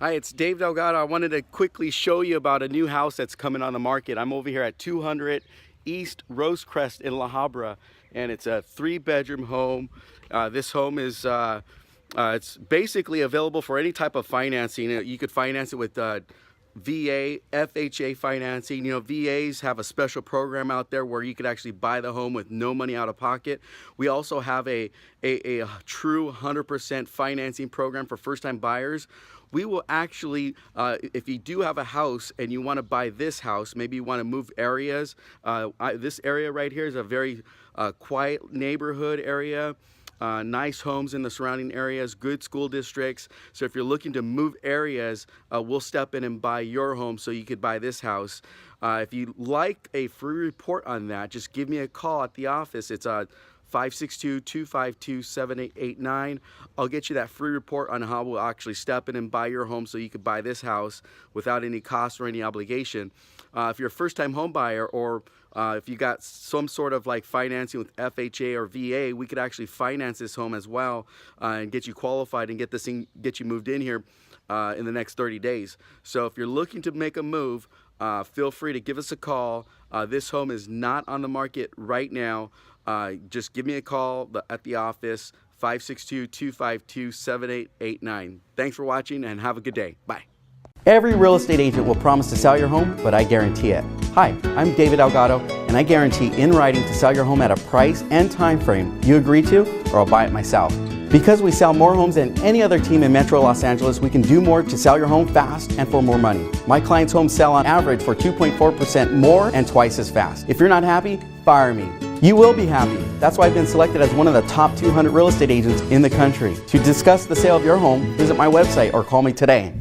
Hi, it's Dave Delgado. I wanted to quickly show you about a new house that's coming on the market. I'm over here at 200 East Rosecrest in La Habra, and it's a 3-bedroom home. This home is it's basically available for any type of financing. You could finance it with VA, FHA financing. You know, VAs have a special program out there where you could actually buy the home with no money out of pocket. We also have a true 100% financing program for first-time buyers. We will actually, if you do have a house and you want to buy this house, maybe you want to move areas. This area right here is a very quiet neighborhood area. Nice homes in the surrounding areas, good school districts. So if you're looking to move areas, we'll step in and buy your home so you could buy this house. If you'd like a free report on that, just give me a call at the office. It's 562-252-7889. I'll get you that free report on how we'll actually step in and buy your home so you could buy this house without any cost or any obligation. If you're a first-time home buyer, or if you got some sort of like financing with FHA or VA, we could actually finance this home as well and get you qualified and get you moved in here in the next 30 days. So if you're looking to make a move, feel free to give us a call. This home is not on the market right now. Just give me a call at the office, 562-252-7889. Thanks for watching and have a good day. Bye. Every real estate agent will promise to sell your home, but I guarantee it. Hi, I'm David Delgado, and I guarantee in writing to sell your home at a price and time frame you agree to, or I'll buy it myself. Because we sell more homes than any other team in Metro Los Angeles, we can do more to sell your home fast and for more money. My clients' homes sell on average for 2.4% more and twice as fast. If you're not happy, fire me. You will be happy. That's why I've been selected as one of the top 200 real estate agents in the country. To discuss the sale of your home, visit my website or call me today.